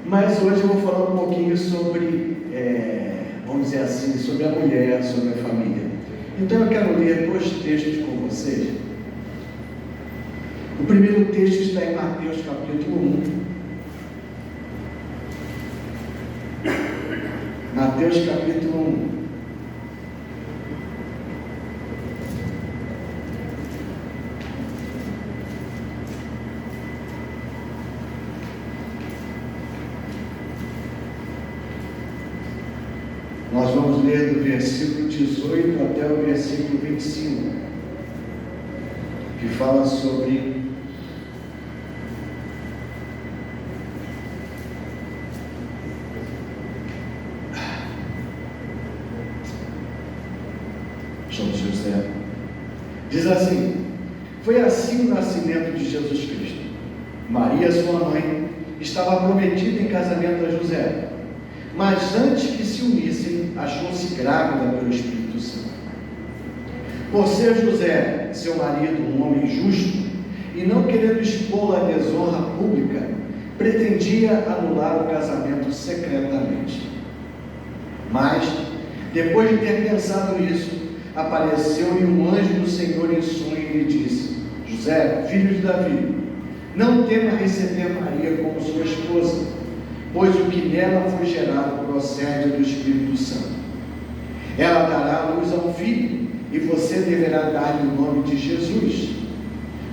Mas hoje eu vou falar um pouquinho sobre, vamos dizer assim, sobre a mulher, sobre a família. Então eu quero ler 2 textos com vocês. O primeiro texto está em Mateus capítulo 1. Mateus capítulo 1. Nós vamos ler do versículo 18 até o versículo 25, que fala sobre José. Diz assim: foi assim o nascimento de Jesus Cristo. Maria, sua mãe, estava prometida em casamento a José, mas antes que se unissem, achou-se grávida pelo Espírito Santo. Por ser José, seu marido, um homem justo, e não querendo expô-la à desonra pública, pretendia anular o casamento secretamente. Mas, depois de ter pensado nisso, apareceu-lhe um anjo do Senhor em sonho e lhe disse: José, filho de Davi, não tema receber Maria como sua esposa, pois o que nela foi gerado procede do Espírito Santo. Ela dará luz a um filho, e você deverá dar-lhe o nome de Jesus,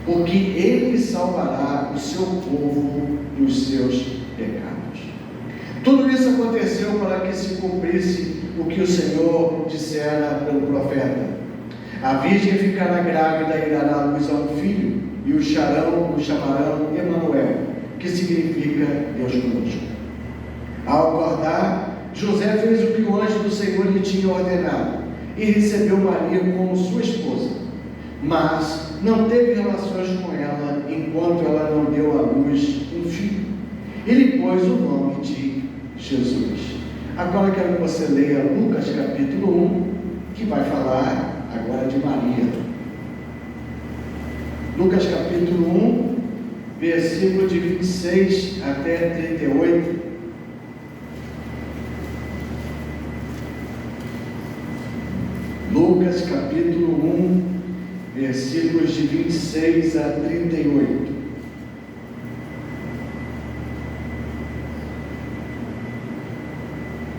porque ele salvará o seu povo dos seus pecados. Tudo isso aconteceu para que se cumprisse o que o Senhor dissera pelo profeta: a virgem ficará grávida e dará luz a um filho, e o chamarão Emanuel, que significa Deus conosco. Ao acordar, José fez o que o anjo do Senhor lhe tinha ordenado e recebeu Maria como sua esposa, mas não teve relações com ela enquanto ela não deu à luz um filho. Ele pôs o nome de Jesus. Agora eu quero que você leia Lucas capítulo 1, que vai falar agora de Maria. Lucas capítulo 1, versículo de 26 até 38. Lucas capítulo 1, versículos de 26 a 38.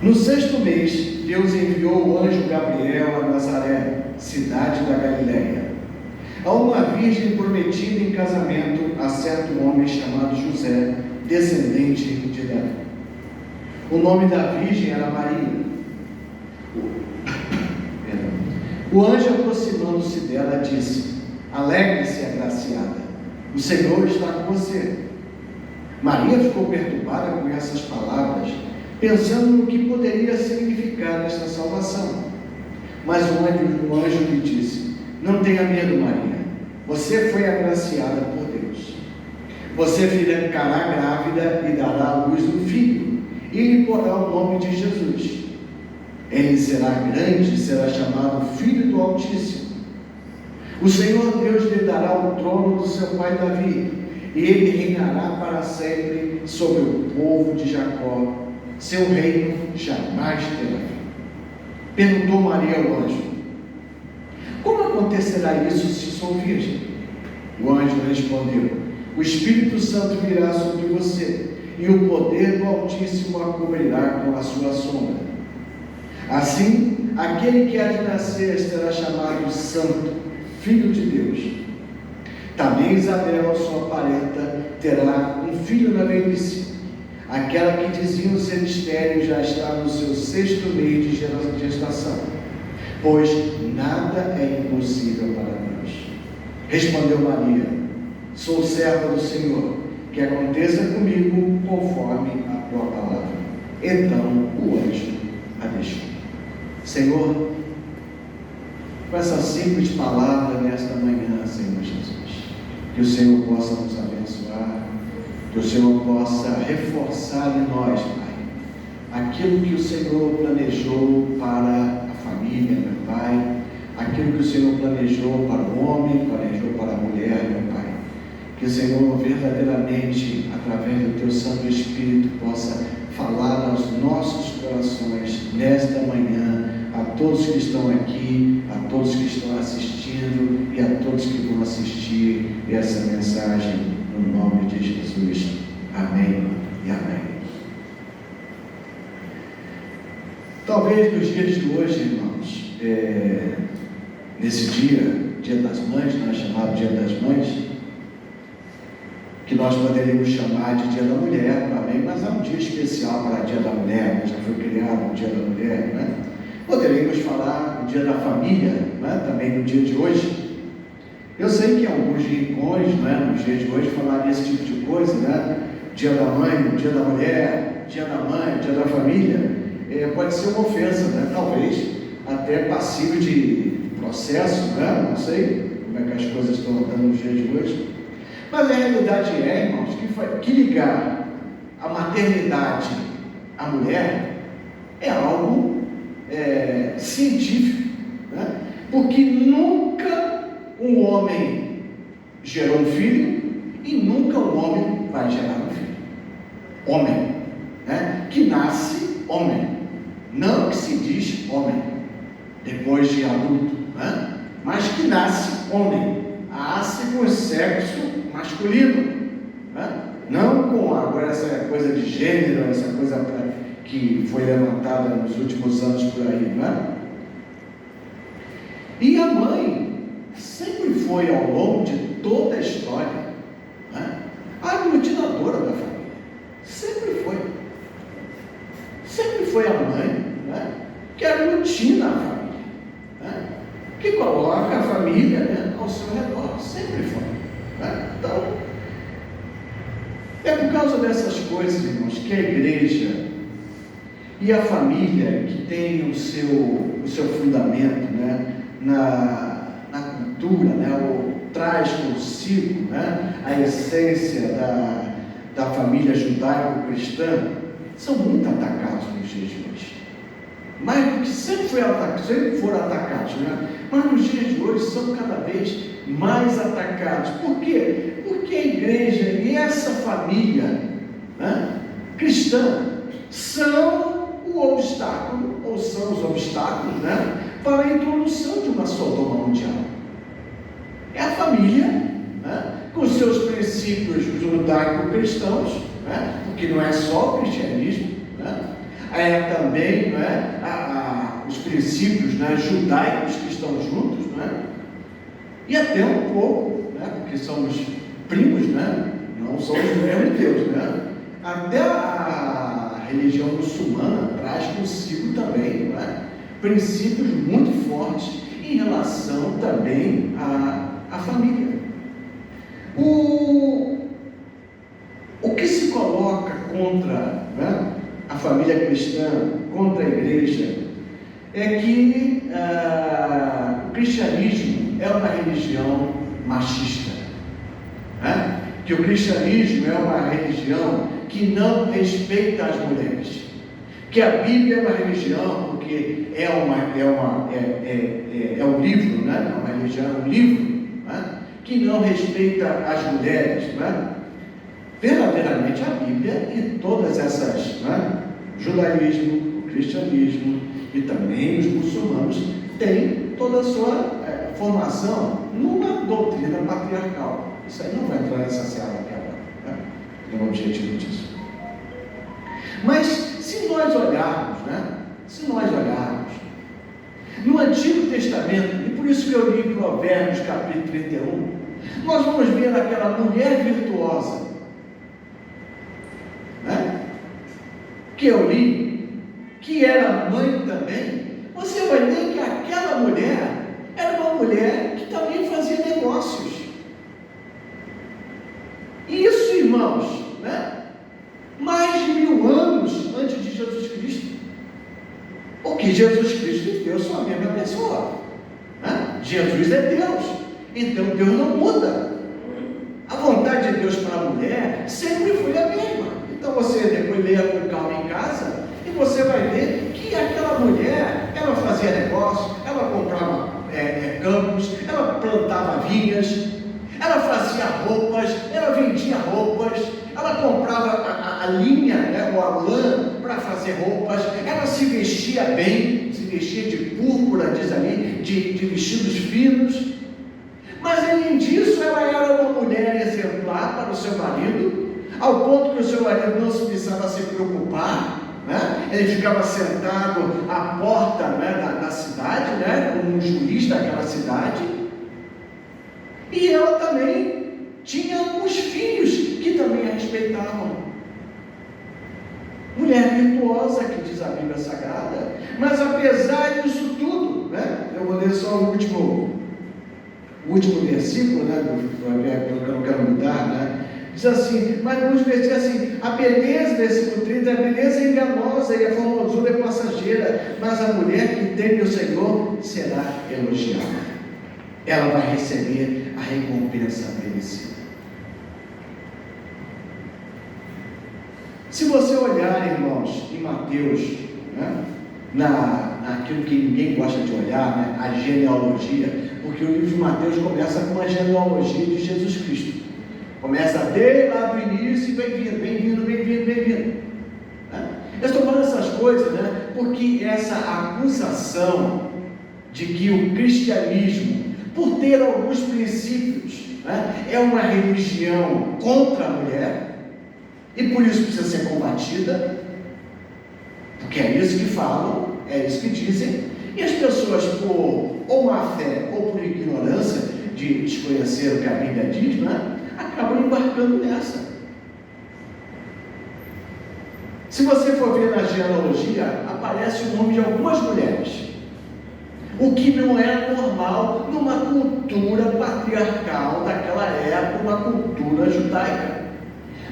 No 6º mês, Deus enviou o anjo Gabriel a Nazaré, cidade da Galileia, a uma virgem prometida em casamento a certo homem chamado José, descendente de Davi. O nome da virgem era Maria. O anjo, aproximando-se dela, disse: alegre-se, agraciada, o Senhor está com você. Maria ficou perturbada com essas palavras, pensando no que poderia significar esta salvação. Mas o anjo lhe disse: não tenha medo, Maria, você foi agraciada por Deus. Você ficará grávida e dará à luz um filho, e lhe porá o nome de Jesus. Ele será grande e será chamado Filho do Altíssimo. O Senhor Deus lhe dará o trono do seu pai Davi, e ele reinará para sempre sobre o povo de Jacó. Seu reino jamais terá fim. Perguntou Maria ao anjo: como acontecerá isso se sou virgem? O anjo respondeu: o Espírito Santo virá sobre você, e o poder do Altíssimo a cobrirá com a sua sombra. Assim, aquele que há de nascer será chamado Santo, Filho de Deus. Também Isabel, sua parenta, terá um filho na velhice. Aquela que diziam ser estéril já está no seu 6º mês de gestação, pois nada é impossível para Deus. Respondeu Maria: sou serva do Senhor, que aconteça comigo conforme a tua palavra. Então o anjo a deixou. Senhor, com essa simples palavra nesta manhã, Senhor Jesus, que o Senhor possa nos abençoar, que o Senhor possa reforçar em nós, Pai, aquilo que o Senhor planejou para a família, meu Pai, aquilo que o Senhor planejou para o homem, planejou para a mulher, meu Pai, Que o Senhor verdadeiramente, através do Teu Santo Espírito, possa falar aos nossos corações nesta manhã, a todos que estão aqui, a todos que estão assistindo e a todos que vão assistir essa mensagem, no nome de Jesus. Amém e amém. Talvez nos dias de hoje, irmãos, nesse dia das Mães, nós chamamos Dia das Mães, que nós poderíamos chamar de Dia da Mulher também, mas é um dia especial para o Dia da Mulher, já foi criado o Dia da Mulher, né? Poderíamos falar do Dia da Família, né? Também no dia de hoje. Eu sei que em alguns rincões, né, nos dias de hoje, falar desse tipo de coisa, né? Dia da Mãe, Dia da Mulher, Dia da Mãe, Dia da Família, pode ser uma ofensa, né? Talvez até passível de processo, né? Não sei como é que as coisas estão andando nos dias de hoje. Mas a realidade irmãos, que ligar a maternidade à mulher é algo científico, né? Porque nunca um homem gerou um filho e nunca um homem vai gerar um filho. Homem, né? Que nasce homem, não que se diz homem depois de adulto, né? Mas que nasce homem, com sexo masculino, né? Não com agora essa coisa de gênero, essa coisa que foi levantada nos últimos anos por aí, né? E a mãe sempre foi, ao longo de toda a história, né, a aglutinadora da família. Sempre foi a mãe, né, que aglutina a família, né, que coloca a família, né, ao seu redor. Sempre foi, né? Então, é por causa dessas coisas, irmãos, que a igreja e a família, que tem o seu fundamento, né, na cultura, né, traz consigo, né, a essência da família judaico-cristã, são muito atacados nos dias de hoje. Mais do que sempre foram atacados, né? Mas nos dias de hoje são cada vez mais atacados. Por quê? Porque a igreja e essa família, né, cristã são o obstáculo, ou são os obstáculos, né, para a introdução de uma Sodoma mundial. É a família, né, com seus princípios judaico-cristãos, né, porque não é só o cristianismo, né, é também, né, os princípios, né, judaicos que estão juntos, né, e até um pouco, né, porque somos primos, né, não somos do mesmo Deus, né, até a religião muçulmana traz consigo também, né, princípios muito fortes em relação também à família. O que se coloca contra, né, a família cristã, contra a igreja, é que o cristianismo é uma religião machista, né? Que o cristianismo é uma religião que não respeita as mulheres, que a Bíblia é uma religião, porque é um livro, né? É uma religião, é um livro, né, que não respeita as mulheres, né? Verdadeiramente a Bíblia e todas essas, né, judaísmo, o cristianismo e também os muçulmanos têm toda a sua formação numa doutrina patriarcal. Isso aí não vai entrar nessa seara aqui agora, né? Não é o objetivo disso. Mas se nós olharmos no Antigo Testamento, e por isso que eu li Provérbios capítulo 31, nós vamos ver aquela mulher virtuosa, né, que eu li, que era mãe também. Você vai ver que aquela mulher era uma mulher que também fazia negócios. Isso, irmãos, né, mais de 1000 anos antes de Jesus Cristo. Porque Jesus Cristo e Deus são a mesma pessoa, né? Jesus é Deus, então Deus não muda. A vontade de Deus para a mulher sempre foi a mesma. Então você depois leia com calma em casa e você vai ver que aquela mulher, ela fazia negócio, ela comprava campos, ela plantava vinhas, ela fazia roupas, ela vendia roupas, ela comprava a linha, né, ou a lã para fazer roupas, ela se vestia bem, se vestia de púrpura, diz ali, de vestidos finos, mas além disso ela era uma mulher exemplar para o seu marido, ao ponto que o seu marido não precisava se preocupar, né? Ele ficava sentado à porta, né, da cidade, né, como um juiz daquela cidade, e ela também tinha alguns filhos que também a respeitavam. Mulher virtuosa, que diz a Bíblia Sagrada. Mas apesar disso tudo, né, eu vou ler só o último versículo, né, que eu não quero mudar, né? Diz assim, mas no último versículo assim, a beleza, versículo 30, a beleza é enganosa e a formosura é passageira, mas a mulher que teme o Senhor será elogiada. Ela vai receber a recompensa merecida. Se você olhar, irmãos, em Mateus, né, naquilo que ninguém gosta de olhar, né, a genealogia, porque o livro de Mateus começa com uma genealogia de Jesus Cristo. Começa desde lá do início e vem vindo. Né? Eu estou falando essas coisas, né, porque essa acusação de que o cristianismo, por ter alguns princípios, né, é uma religião contra a mulher, e por isso precisa ser combatida, porque é isso que falam, é isso que dizem, e as pessoas, por ou má fé ou por ignorância de desconhecer o que a Bíblia diz, né, acabam embarcando nessa. Se você for ver na genealogia, aparece o nome de algumas mulheres, o que não é normal numa cultura patriarcal daquela época, uma cultura judaica.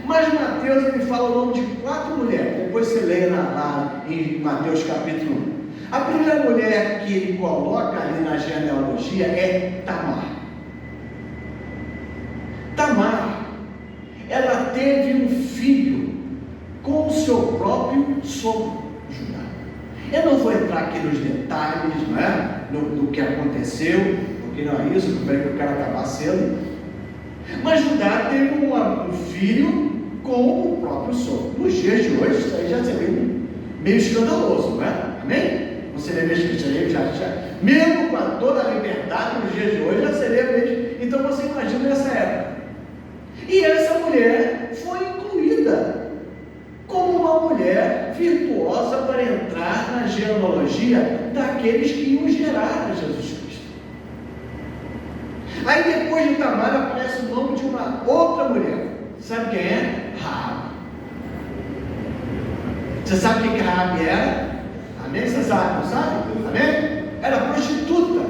Mas Mateus, ele fala o nome de 4 mulheres. Depois você lê lá em Mateus capítulo 1. A primeira mulher que ele coloca ali na genealogia é Tamar. Tamar, ela teve um filho com o seu próprio sogro, Judá. Eu não vou entrar aqui nos detalhes, não é? do que aconteceu, porque não é isso, não é que eu quero acabar sendo. Mas Judá teve um filho com o próprio sogro. Nos dias de hoje, isso aí já seria meio escandaloso, não é? Amém? Você lê mesmo cristianismo, mesmo com toda a liberdade nos dias de hoje, já seria mesmo. Então você imagina nessa época. E essa mulher foi incluída como uma mulher virtuosa para entrar na genealogia daqueles que iam gerar a Jesus Cristo. Aí depois de Tamar aparece o nome de uma outra mulher. Sabe quem é? Raabe. Você sabe quem que Raabe era? Amém? Você sabe, não sabe? Amém? Era prostituta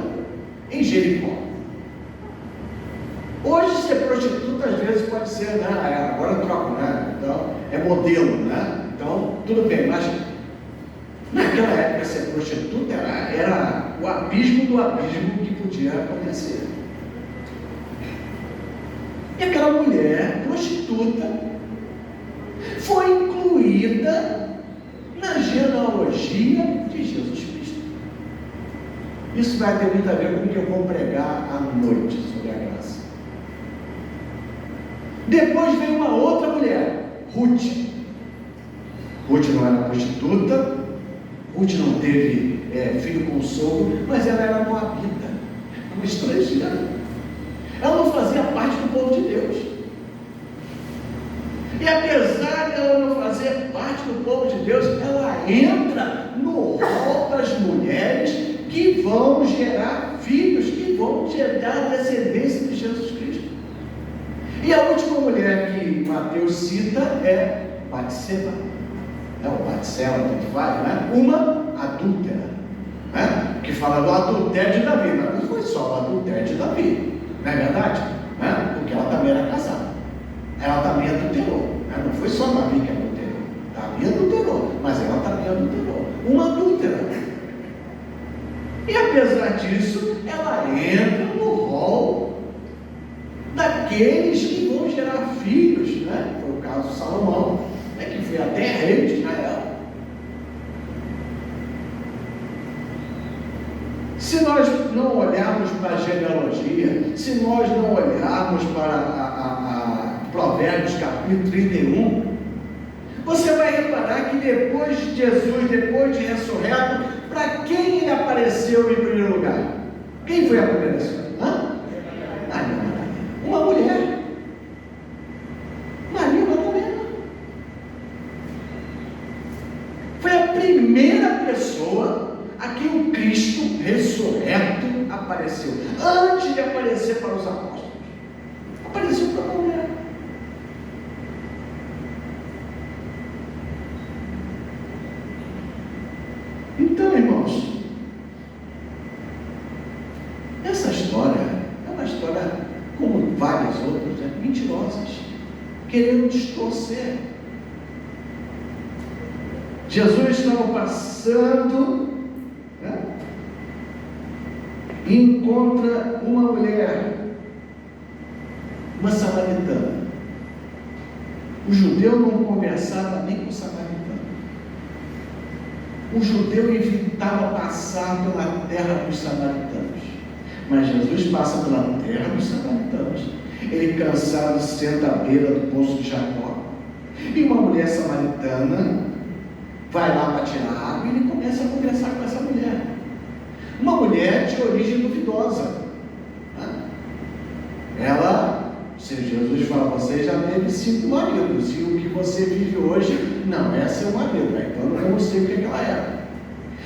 em Jericó. Hoje ser prostituta às vezes pode ser, né? Agora eu troco, né? Então, é modelo, né? Então, tudo bem, mas naquela época ser prostituta era o abismo do abismo que podia acontecer. E aquela mulher prostituta foi incluída na genealogia de Jesus Cristo. Isso vai ter muito a ver com o que eu vou pregar à noite sobre a graça. Depois veio uma outra mulher, Ruth. Ruth não era prostituta, Ruth não teve filho com o sogro, mas ela era moabita, uma estrangeira. Ela não fazia parte do povo de Deus. E apesar de ela não fazer parte do povo de Deus, ela entra no rol das mulheres que vão gerar filhos, que vão gerar a descendência de Jesus Cristo. E a última mulher que Mateus cita é Batseba. É o Batseba que faz, né? Uma adúltera, né? Que fala do adultério de Davi, mas não foi só o adultério de Davi, não é verdade? Né? Porque ela também era casada, ela também adulterou, né? Não foi só Davi que adulterou, Davi adulterou, mas ela também adulterou, uma adúltera. E apesar disso, ela entra no rol daqueles que vão gerar filhos, né? Foi o caso de Salomão, né? Que foi até rei de Israel. Se Se nós não olharmos para a genealogia, se nós não olharmos para Provérbios capítulo 31, você vai reparar que depois de Jesus, depois de ressurreto, para quem ele apareceu em primeiro lugar? Quem foi a primeira pessoa? Uma mulher. Maria Madalena. Foi a primeira pessoa a quem o Cristo ressurreto apareceu. Antes de aparecer para os apóstolos, apareceu para uma mulher. Então, irmãos, essa história é uma história, como várias outras, mentirosas, querendo distorcer. Jesus estava passando, e encontra uma mulher, uma samaritana. O judeu não conversava nem com o samaritano. O judeu evitava passar pela terra dos samaritanos, mas Jesus passa pela terra dos samaritanos. Ele, cansado, senta à beira do poço de Jacó, e uma mulher samaritana vai lá para tirar água, e ele começa a conversar com essa mulher. Uma mulher de origem duvidosa. Ela, se Jesus fala, você já teve 5 maridos, e o que você vive hoje, não é seu marido, então eu não sei o que ela era.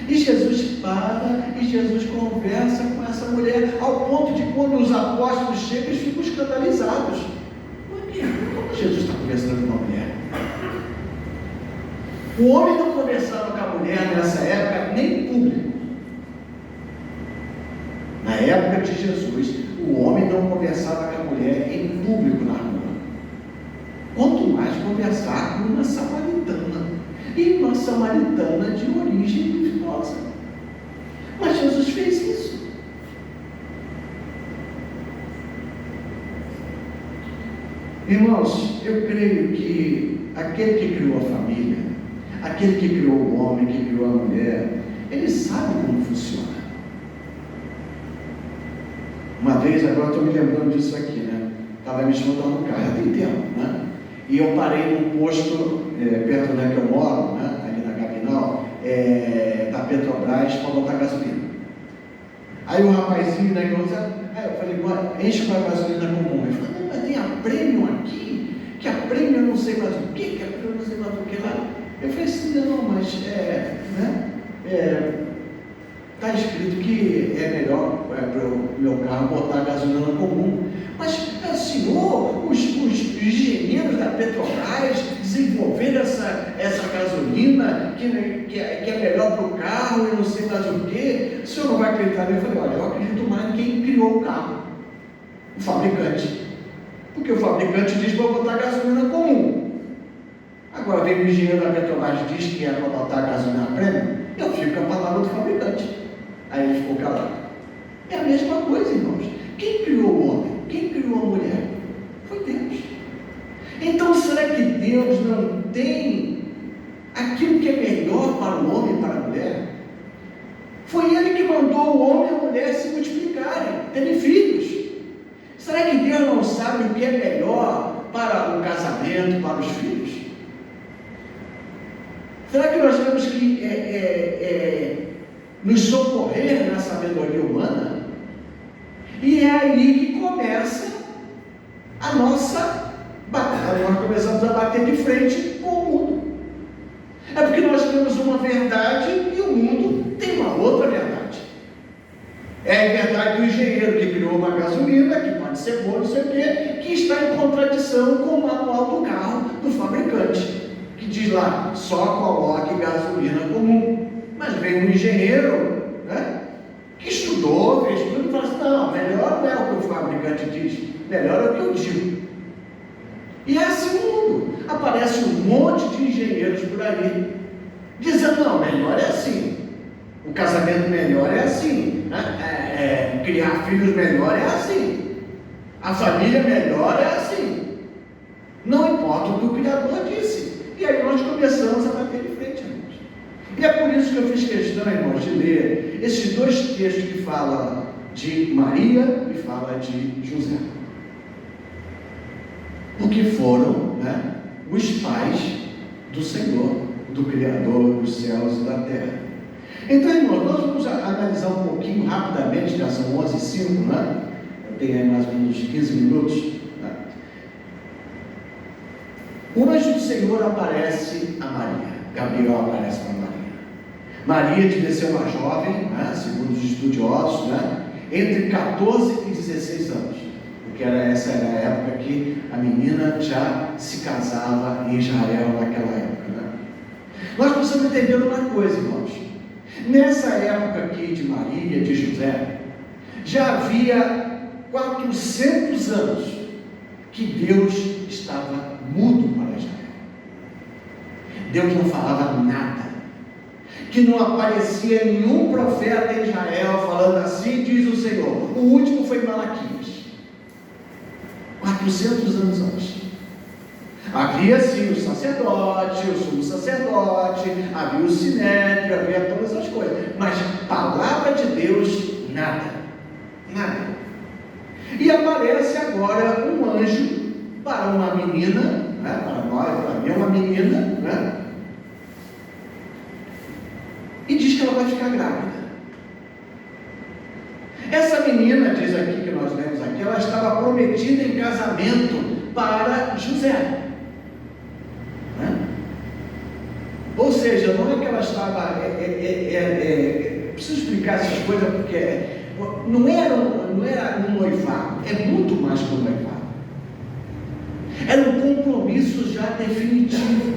E Jesus para, e Jesus conversa com essa mulher, ao ponto de quando os apóstolos chegam, eles ficam escandalizados. Como Jesus está conversando com uma mulher? O homem não conversava com a mulher nessa época, nem em público. Na época de Jesus, o homem não conversava com a mulher em público na rua. Quanto mais conversar com uma samaritana. E uma samaritana de origem duvidosa. Mas Jesus fez isso. Irmãos, eu creio que aquele que criou a família, aquele que criou o homem, que criou a mulher, ele sabe como funciona. Uma vez, agora estou me lembrando disso aqui, estava me escutando no carro, já tem tempo, e eu parei num posto perto da que eu moro, ali na capital, da Petrobras, para botar gasolina. Aí o rapazinho, eu falei, enche com a gasolina comum. Ele falou, mas tem a prêmio aqui, que a prêmio eu não sei mais o que a prêmio eu não sei mais o que lá. Eu falei assim, não, mas está escrito que é melhor para o meu carro botar gasolina comum. Mas, senhor, os engenheiros da Petrobras desenvolveram essa gasolina que é melhor para o carro e não sei mais o que. O senhor não vai acreditar? Eu falei, olha, eu acredito mais em quem criou o carro, o fabricante. Porque o fabricante diz para botar gasolina comum. Agora vem o engenheiro da Petrobras e diz que é para botar gasolina prêmio, eu fico com a palavra do fabricante. Aí ele ficou calado. É a mesma coisa, irmãos. Quem criou o homem? Quem criou a mulher? Foi Deus. Então, será que Deus não tem aquilo que é melhor para o homem e para a mulher? Foi Ele que mandou o homem e a mulher se multiplicarem, terem filhos. Será que Deus não sabe o que é melhor para o casamento, para os filhos? Será que nós temos que nos socorrer na sabedoria humana? E é aí que começa a nossa batalha. Nós começamos a bater de frente com o mundo. É porque nós temos uma verdade e o mundo tem uma outra verdade. É a verdade do engenheiro que criou uma gasolina, que pode ser boa, não sei o quê, que está em contradição com o manual do carro do fabricante, que diz lá, só coloque gasolina comum. Mas vem um engenheiro, que estudou, fez tudo, e fala assim, não, melhor não é o que o fabricante diz, melhor é o que eu digo. E é assim o mundo. Aparece um monte de engenheiros por aí, dizendo, não, melhor é assim, o casamento melhor é assim, criar filhos melhor é assim, a família melhor é assim. Não importa o que o Criador disse. E aí nós começamos a bater de frente, irmãos. E é por isso que eu fiz questão, irmãos, de ler esses dois textos que falam de Maria e fala de José. Porque foram, os pais do Senhor, do Criador dos céus e da terra. Então, irmãos, nós vamos analisar um pouquinho rapidamente, já são 11h05, eu tenho aí mais ou menos 15 minutos. O anjo do Senhor aparece a Maria, Gabriel aparece para Maria. Maria devia ser uma jovem, segundo os estudiosos, entre 14 e 16 anos, porque essa era a época que a menina já se casava em Israel naquela época. Nós precisamos entender uma coisa, irmãos. Nessa época aqui de Maria, de José, já havia 400 anos que Deus estava mudo para Israel. Deus não falava nada, que não aparecia nenhum profeta em Israel falando assim, diz o Senhor. O último foi Malaquias, 400 anos antes. Havia sim o sacerdote, o sumo sacerdote, havia o sinédrio, havia todas as coisas, mas palavra de Deus, nada. E aparece agora um anjo para uma menina, para nós, para mim é uma menina, e diz que ela vai ficar grávida. Essa menina, diz aqui que nós lemos aqui, ela estava prometida em casamento para José. Ou seja, não é que ela estava, preciso explicar essas coisas porque não era um noivado, é muito mais que um noivado, era um compromisso já definitivo,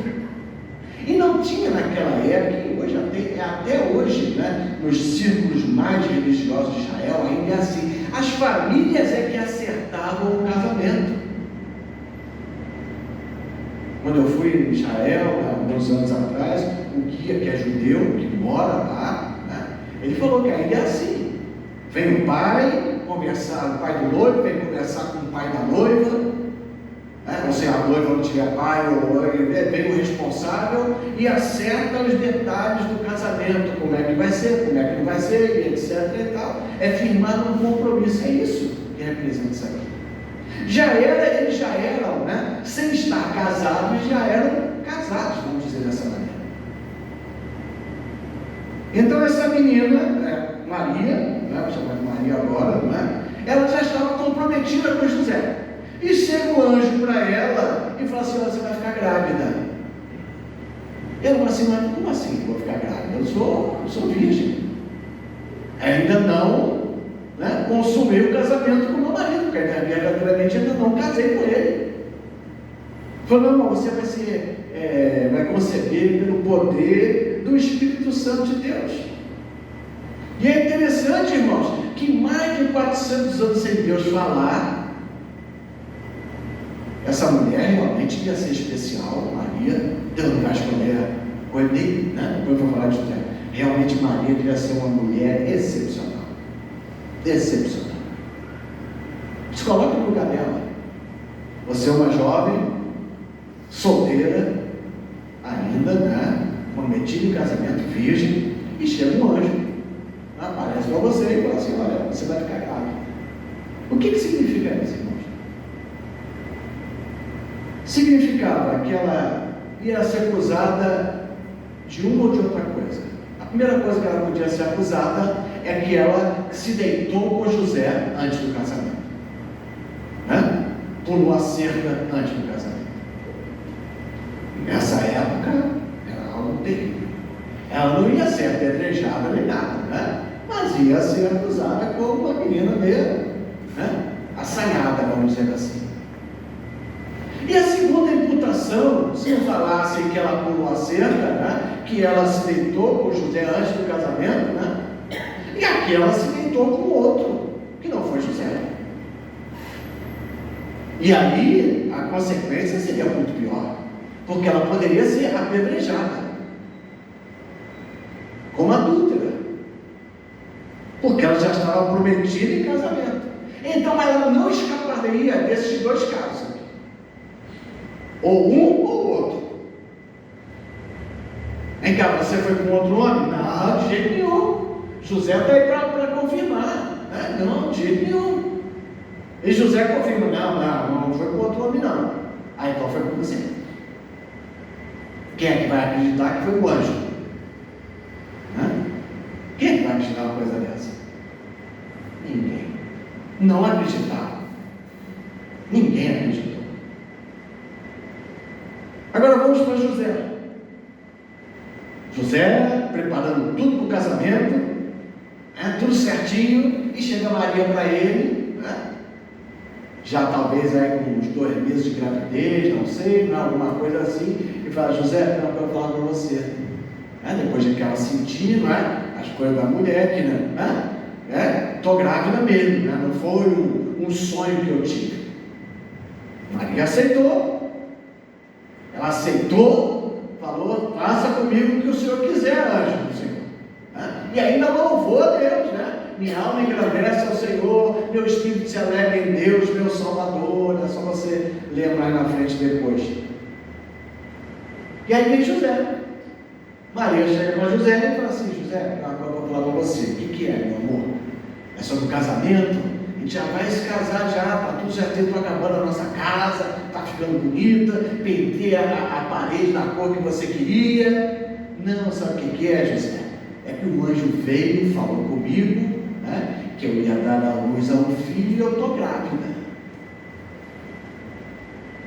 e não tinha naquela época, e hoje até hoje, nos círculos mais religiosos de Israel, ainda é assim, as famílias é que acertavam o casamento. Quando eu fui em Israel, há alguns anos atrás, o guia, que é judeu, que mora lá, ele falou que ainda é assim. Vem o pai conversar, o pai do noivo vem conversar com o pai da noiva, ou se a noiva não tiver pai, vem o responsável e acerta os detalhes do casamento, como é que vai ser, como é que não vai ser, etc. e tal. É firmado um compromisso, é isso que representa isso aqui. Eles já eram, sem estar casados, já eram casados, vamos dizer dessa maneira. Então essa menina, Maria, vou chamar de Maria agora, ela já estava comprometida com José. E chega o anjo para ela e fala assim: você vai ficar grávida. Ela fala assim: mas como assim eu vou ficar grávida? Eu sou virgem. Ainda não consumei o casamento com o meu marido, porque verdadeiramente ainda não casei com ele. Falou: não, você vai conceber pelo poder do Espírito Santo de Deus. E é interessante, irmãos, que mais de 400 anos sem Deus falar, essa mulher realmente ia ser especial. Maria, Deus não vai escolher depois eu vou falar de José. Realmente Maria devia ser uma mulher excepcional. Se coloque no lugar dela. Você é uma jovem, solteira, ainda, prometida em casamento, virgem, e chega um anjo, aparece para você e fala assim: olha, você vai ficar grávida. O que significa isso, irmãos? Significava que ela ia ser acusada de uma ou de outra coisa. A primeira coisa que ela podia ser acusada é que ela se deitou com José antes do casamento, pulou a cerca antes do casamento. Nessa época era algo terrível. Ela não ia ser apedrejada nem nada, mas ia ser acusada como uma menina meio assanhada, vamos dizer assim. E a segunda imputação, se não falassem que ela pulou a cerca, que ela se deitou com José antes do casamento, e aqui ela se deitou com outro, que não foi José. E aí a consequência seria muito pior, porque ela poderia ser apedrejada como adúltera, porque ela já estava prometida em casamento. Então ela não escaparia desses dois casos aqui, ou um ou outro. Vem cá, você foi com outro homem? Não, de jeito nenhum. José está aí para confirmar. Né? Não, de jeito nenhum. E José confirma: não foi com outro homem, não. Aí então foi com você. Quem é que vai acreditar que foi o anjo? Né? Quem é que vai acreditar uma coisa dessa? Ninguém. Não acreditava. Ninguém acreditou. Agora vamos para José. José preparando tudo para o casamento, tudo certinho, e chega Maria para ele, já talvez aí com uns 2 meses de gravidez, não sei, alguma coisa assim, e fala: José, eu quero falar para você. Depois de que ela sentir, as coisas da mulher, que estou grávida mesmo, não foi um sonho que eu tive. Maria aceitou. Ela aceitou, falou: faça comigo o que o Senhor quiser, anjo do Senhor. E ainda louvou a Deus, minha alma engrandece ao Senhor, meu espírito se alegra em Deus, meu Salvador. É só você ler mais na frente depois. E aí vem José. Maria chega para José e fala assim: José, eu vou falar para você, o que é, meu amor? É sobre o casamento? A gente já vai se casar, já está tudo certinho, estou acabando a nossa casa, está ficando bonita, pentei a parede da cor que você queria. Não, sabe o que é, José? É que o anjo veio, falou comigo, que eu ia dar à luz a um filho e eu estou grávida.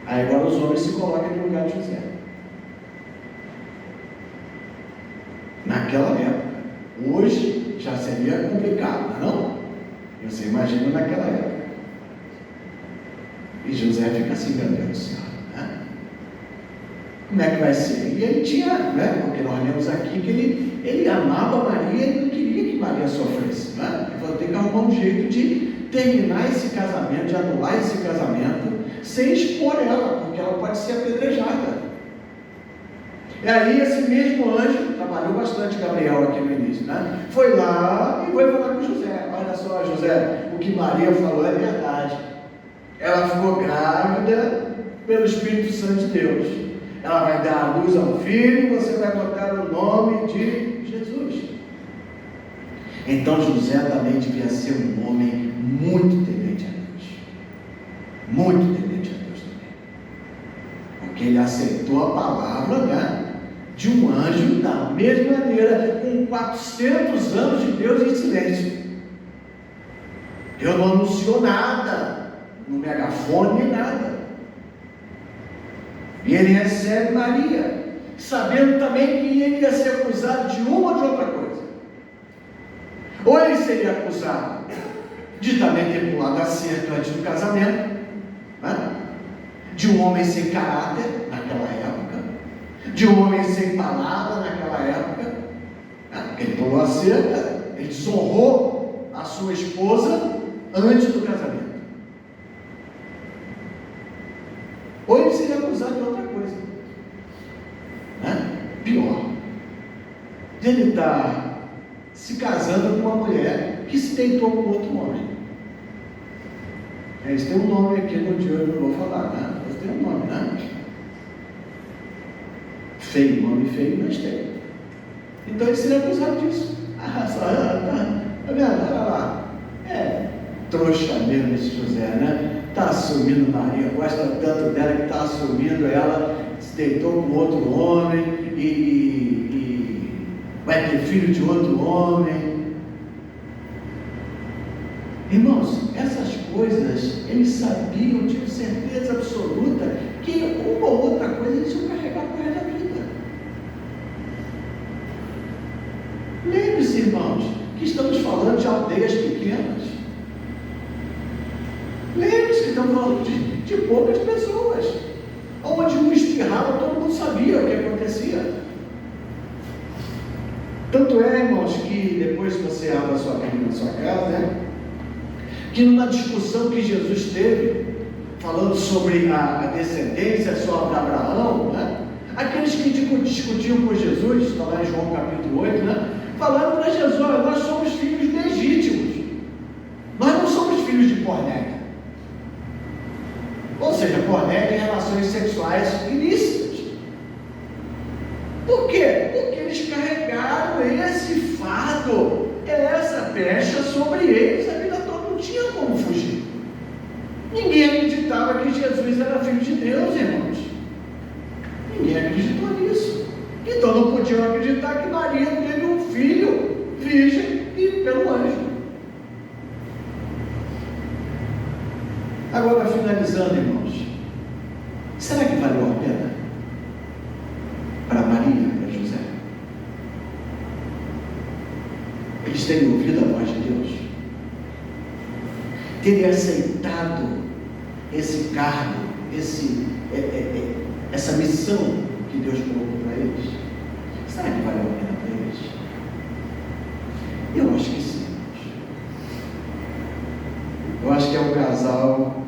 Aí agora os homens se colocam no lugar de José. Naquela época. Hoje já seria complicado, não? Você imagina naquela época. E José fica assim: meu Deus do céu, como é que vai ser? E ele tinha, porque nós lemos aqui que ele amava Maria e não queria que Maria sofresse. Ele falou: tem que arrumar um jeito de terminar esse casamento, de anular esse casamento, sem expor ela, porque ela pode ser apedrejada. E aí esse mesmo anjo, trabalhou bastante Gabriel aqui no início, foi lá e foi falar com José: olha só, José, o que Maria falou é verdade. Ela ficou grávida pelo Espírito Santo de Deus. Ela vai dar à luz a um filho e você vai botar o nome de Jesus. Então José também devia ser um homem muito temente a Deus. Muito temente a Deus também. Porque ele aceitou a palavra, de um anjo da mesma maneira, com 400 anos de Deus em silêncio. Deus não anunciou nada, no megafone nem nada. E ele recebe Maria, sabendo também que ele ia ser acusado de uma ou de outra coisa. Ou ele seria acusado de também ter pulado a cerca antes do casamento, de um homem sem caráter naquela época, de um homem sem palavra naquela época, porque ele pulou a cerca, ele desonrou a sua esposa antes do casamento. Ou ele seria acusado de outra coisa, pior, de ele estar se casando com uma mulher que se deitou com outro homem. Eles têm um nome aqui no dia, eu não vou falar, mas tem um nome, feio, nome feio, mas tem. Então ele seria acusado disso. Tá vendo? Olha lá, trouxa mesmo esse José, está assumindo Maria, gosta tanto dela que está assumindo ela, se deitou com outro homem e vai ter filho de outro homem. Irmãos, essas coisas eles sabiam, tinham certeza absoluta que uma ou outra coisa eles iam carregar para o resto da vida. Lembre-se, irmãos, que estamos falando de aldeias pequenas. Lembre-se que estamos falando de poucas pessoas, onde um espirrava, todo mundo sabia o que acontecia. Tanto é, irmãos, que depois que você abre a sua Bíblia na sua casa, que numa discussão que Jesus teve, falando sobre a descendência, sobre Abraão, aqueles que discutiam com Jesus, está lá em João capítulo 8, falando para Jesus: olha, nós somos filhos legítimos, nós não somos filhos de Cornélio. Ou seja, Cornélio em relações sexuais ilícitas. Por quê? Porque eles carregaram esse fardo, essa pecha sobre eles, a vida toda, não tinha como fugir. Ninguém acreditava que Jesus era filho de Deus, irmãos. Ninguém acreditou nisso. Então não podiam acreditar que Maria teve um filho virgem e pelo anjo. Agora, finalizando, irmãos, será que valeu a pena para Maria, para José, eles terem ouvido a voz de Deus, terem aceitado esse cargo, essa missão que Deus colocou para eles? Será que valeu a pena para eles? Eu acho que sim. Eu acho que é o casal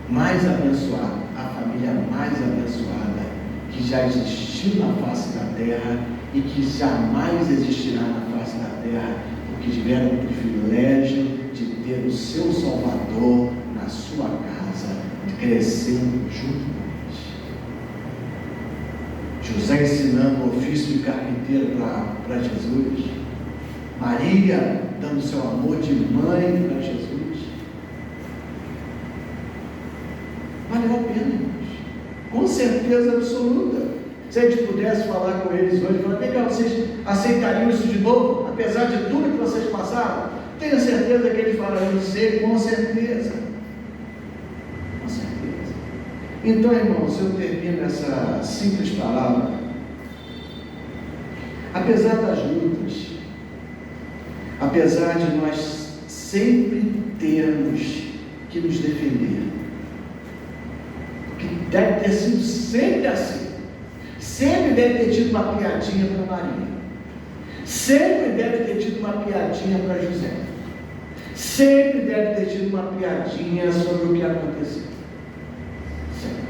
mais abençoado, a família mais abençoada que já existiu na face da terra e que jamais existirá na face da terra, porque tiveram o privilégio de ter o seu Salvador na sua casa, crescendo junto com eles. José ensinando o ofício de carpinteiro para Jesus, Maria dando seu amor de mãe para Jesus. Valeu a pena, irmãos, com certeza absoluta. Se a gente pudesse falar com eles hoje, falar: vem cá, vocês aceitariam isso de novo, apesar de tudo que vocês passaram? Tenho certeza que eles falariam: sim, com certeza. Com certeza. Então, irmãos, eu termino essa simples palavra. Apesar das lutas, apesar de nós sempre termos que nos defender, que deve ter sido sempre assim, sempre deve ter tido uma piadinha para Maria, sempre deve ter tido uma piadinha para José, sempre deve ter tido uma piadinha sobre o que aconteceu. Sempre.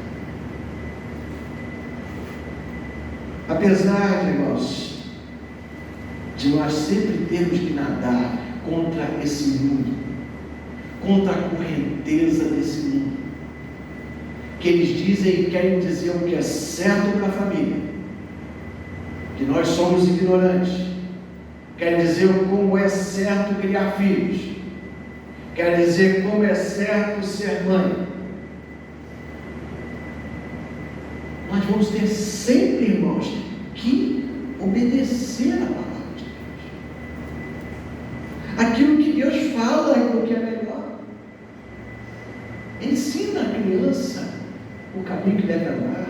Apesar, irmãos, de nós sempre termos que nadar contra esse mundo, contra a correnteza desse mundo, que eles dizem e querem dizer o que é certo para a família, que nós somos ignorantes, querem dizer como é certo criar filhos, querem dizer como é certo ser mãe. Nós vamos ter sempre, irmãos, que obedecer a palavra de Deus. Aquilo que Deus fala é o que é melhor. Ensina a criança o caminho que deve andar,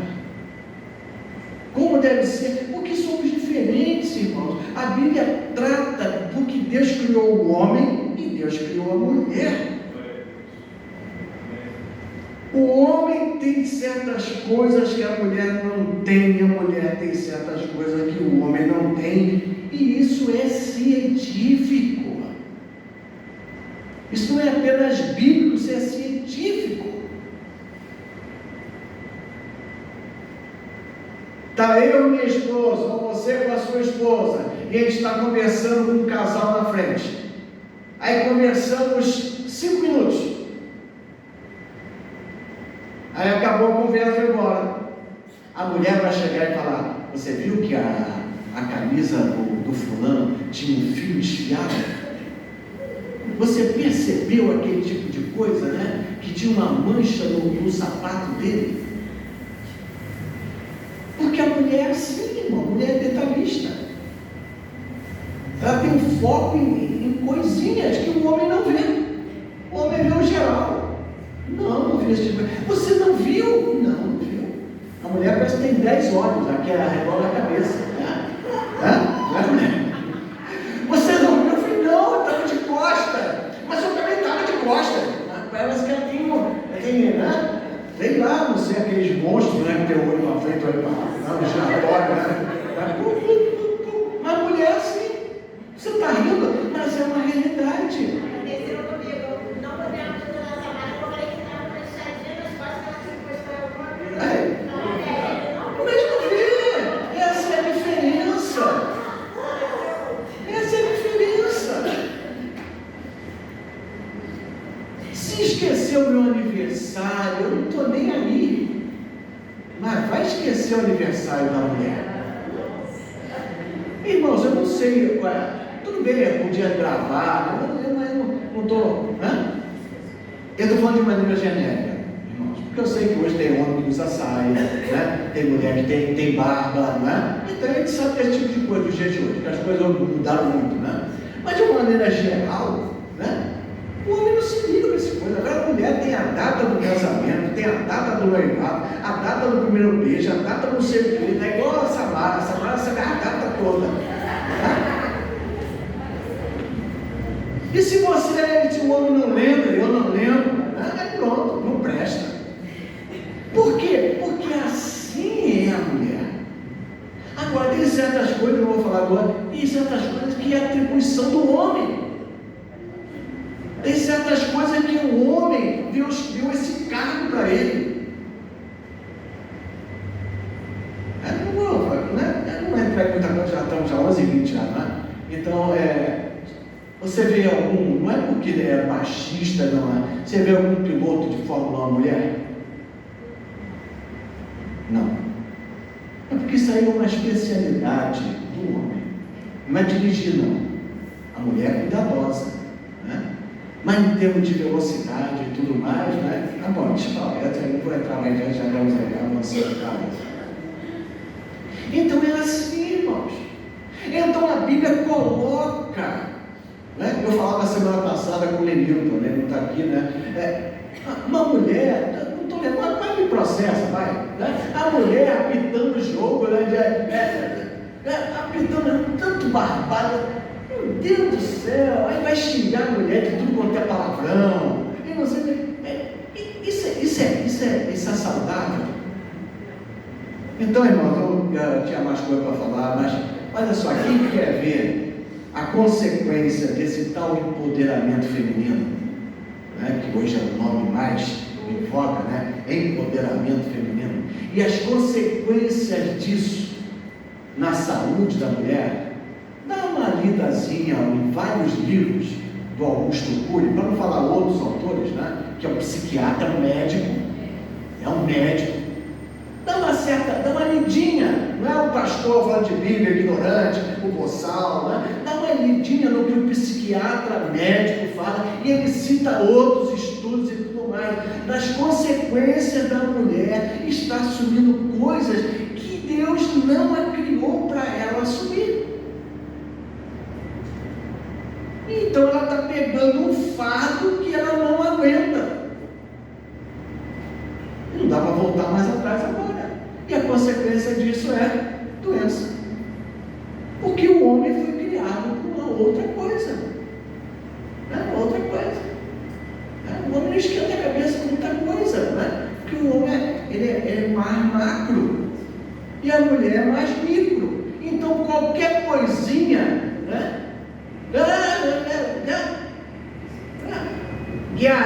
como deve ser, porque somos diferentes, irmãos. A Bíblia trata do que Deus criou o homem e Deus criou a mulher. O homem tem certas coisas que a mulher não tem, a mulher tem certas coisas que o homem não tem, e isso é científico. Isso não é apenas bíblico, isso é científico. Está eu e minha esposa, ou você com a sua esposa, e a gente está conversando com um casal na frente. Aí conversamos 5 minutos. Aí acabou a conversa e foi embora. A mulher vai chegar e falar: você viu que a camisa do fulano tinha um fio desfiado? Você percebeu aquele tipo de coisa, né? Que tinha uma mancha no sapato dele? Porque a mulher é assim, irmão, a mulher é detalhista. Ela tem um foco em coisinhas que o homem não vê. O homem vê o geral. Não vê esse tipo de coisa. Você não viu? Não viu. A mulher parece que tem 10 olhos, aqui é a rebola da cabeça. Você não viu? Eu falei: não, eu estava de costa. Mas eu também estava de costa. Parece que ela tem, né? Sei lá, não sei, aqueles monstros, né, que tem o olho para frente, o olho para lá, já pode, né? Mas mulher assim, você está rindo, mas é uma realidade. Aconteceu comigo, não podemos fazer na semana, eu falei que estava fechadinha nas costas, ela se encostou em alguma coisa. Mas não vê, essa é a diferença. Essa é a diferença. Se esqueceu meu aniversário, eu não estou nem aí. Mas vai esquecer o aniversário da mulher. sei, tudo bem, eu podia gravar, eu não estou. Eu estou falando de maneira genérica, irmãos, porque eu sei que hoje tem homem que usa saia, né? Tem mulher que tem barba, né? Então a gente sabe esse tipo de coisa do dia de hoje, que as coisas mudaram muito, né? Mas de uma maneira geral, né? O homem não se liga nessa coisa. Agora a mulher tem a data do casamento, tem a data do noivado, a data do primeiro beijo, a data do não sei o que, é igual a Samara sabe a data toda. Tá? E se o homem não lembra, eu não lembro, aí pronto, não presta. Por quê? Porque assim é a mulher. Agora, tem certas coisas, eu vou falar agora, tem certas coisas que é atribuição do homem. Tem certas coisas que o homem, Deus deu esse cargo para ele. Eu não vou entrar em muita coisa, já estamos 11h20 já, né? Então, você vê algum, não é porque ele é baixista, não é? Você vê algum piloto de Fórmula 1 mulher? Não. É porque isso aí é uma especialidade do homem. Não é dirigir, não. A mulher é cuidadosa, né? Mas em termos de velocidade e tudo mais, né? Tá bom, deixa eu falar, eu não vou entrar mais adiante, já vamos avançando a cabeça. Então é assim, irmãos. Então a Bíblia coloca, né? Eu falava semana passada com o Lenilton, né? Ele não está aqui, né? Uma mulher, não estou lembrando, vai me processa, vai, né? A mulher apitando o jogo, né? Apitando tanto barbado. Meu Deus do céu, aí vai xingar a mulher de tudo quanto é palavrão, e não sei, isso é saudável? Então, irmão, eu tinha mais coisa para falar, mas olha só, quem quer ver a consequência desse tal empoderamento feminino, né, que hoje é o nome mais em voga, né, empoderamento feminino, e as consequências disso na saúde da mulher, dá uma lidazinha em vários livros do Augusto Cury, para não falar outros autores, né? Que é um psiquiatra, um médico, dá uma lidinha, não é o pastor falando de Bíblia, ignorante, o boçal, né? Dá uma lidinha no que o psiquiatra, médico fala, e ele cita outros estudos e tudo mais, das consequências da mulher estar assumindo coisas que Deus não a criou para ela assumir. Então ela está pegando um fardo que ela não aguenta. Não dá para voltar mais atrás agora. E a consequência disso é doença. Porque o homem foi criado para uma outra coisa. Outra coisa. O homem não esquenta a cabeça com muita coisa, né? Porque o homem ele é mais macro. E a mulher é mais micro. Então qualquer coisinha, né?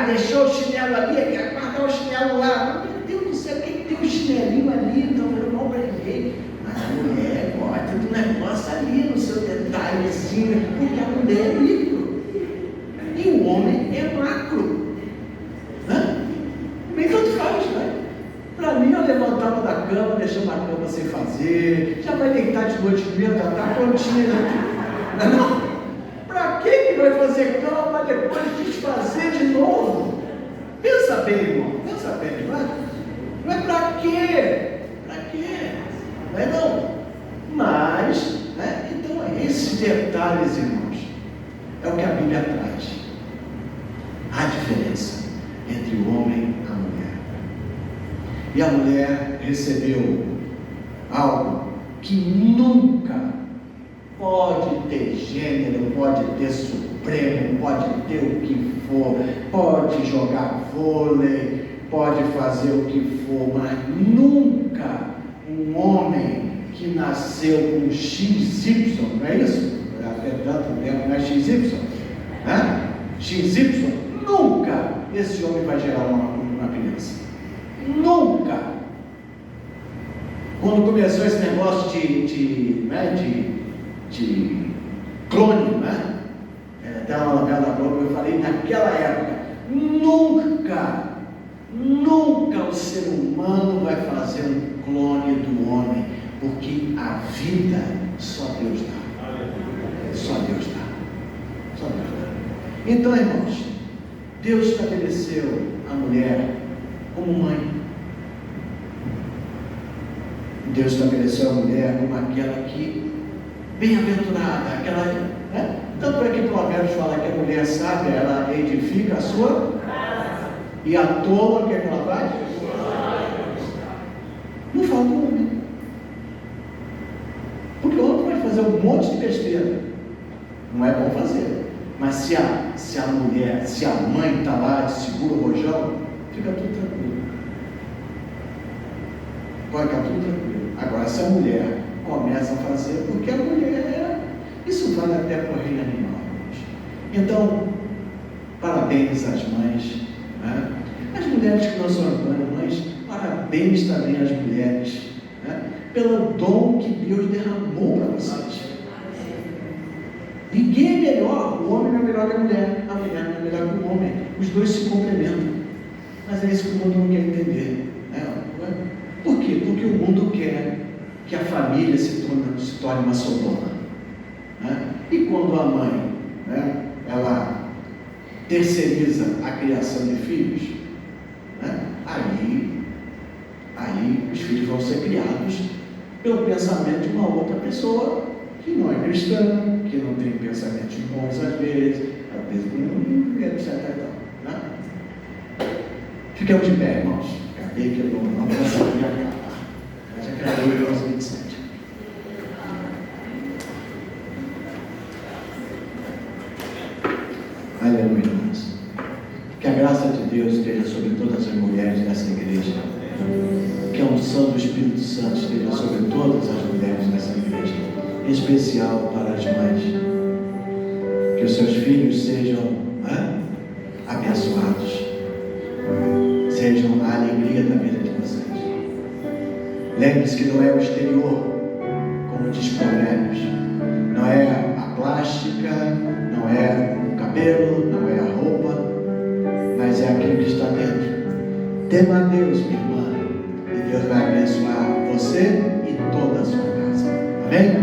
Deixou o chinelo ali, quer guardar o chinelo lá. Meu Deus do céu, quem tem um chinelinho ali? Então eu não brinquei. Mas a mulher gosta do negócio ali no seu detalhezinho, porque a mulher é micro e o homem é macro. Bem, tanto faz, né? Para mim, eu levantava da cama, deixava a cama sem fazer, já vai deitar de noite mesmo, já está prontinha. Não? Para que vai fazer cama para depois desfazer de novo? Pensa bem, irmão, pensa bem, não é para quê? Para quê? Não é não? Mas, né? Então, esses detalhes, irmãos, é o que a Bíblia traz. A diferença entre o homem e a mulher. E a mulher recebeu algo que nunca pode ter gênero, pode ter supremo, pode ter o que for, pode jogar vôlei, pode fazer o que for, mas nunca um homem que nasceu com XY, não é isso? É tanto tempo, não é XY? Né? XY, nunca esse homem vai gerar uma criança. Nunca. Quando começou esse negócio de clone, né? Até uma novela da Globo, eu falei, naquela época, nunca o ser humano vai fazer um clone do homem, porque a vida só Deus dá. Então, irmãos, Deus estabeleceu a mulher como mãe. Deus estabeleceu a mulher como aquela que, bem-aventurada, aquela, né? Tanto é que Provérbios fala que a mulher sábia, ela edifica a sua casa, e a tola, o que é que ela faz? Não falta o homem. Porque o homem pode fazer um monte de besteira, não é bom fazer, mas se a mulher, se a mãe está lá de segura o rojão, fica tudo tranquilo, pode ficar tudo tranquilo. Agora, se a mulher começa a fazer, porque a mulher, isso vale até para o reino animal. Então, parabéns às mães, né? As mulheres que não são mães, parabéns também às mulheres, né? Pelo dom que Deus derramou para vocês. Ninguém é melhor, o homem não é melhor que a mulher não é melhor que o homem, os dois se complementam. Mas é isso que o mundo não quer entender, né? Por quê? Porque o mundo quer que a família se torne uma Sodoma, né? E quando a mãe, né, ela terceiriza a criação de filhos, né, aí os filhos vão ser criados pelo pensamento de uma outra pessoa que não é cristã, que não tem pensamentos bons às vezes etc. Né? Ficamos de pé, irmãos. Acabei que eu não consegui acabar. Mas acabei em 11:27. Aleluia, irmãos. Que a graça de Deus esteja sobre todas as mulheres dessa igreja. Que a unção do Espírito Santo esteja sobre todas as mulheres dessa igreja, em especial para as mães. Que os seus filhos sejam abençoados, sejam a alegria da vida de vocês. Lembre-se que não é o exterior, como diz Provérbios, não é a plástica, não é o cabelo, não é a roupa, mas é aquilo que está dentro. Tema a Deus, minha irmã, e Deus vai abençoar você e toda a sua casa. Amém?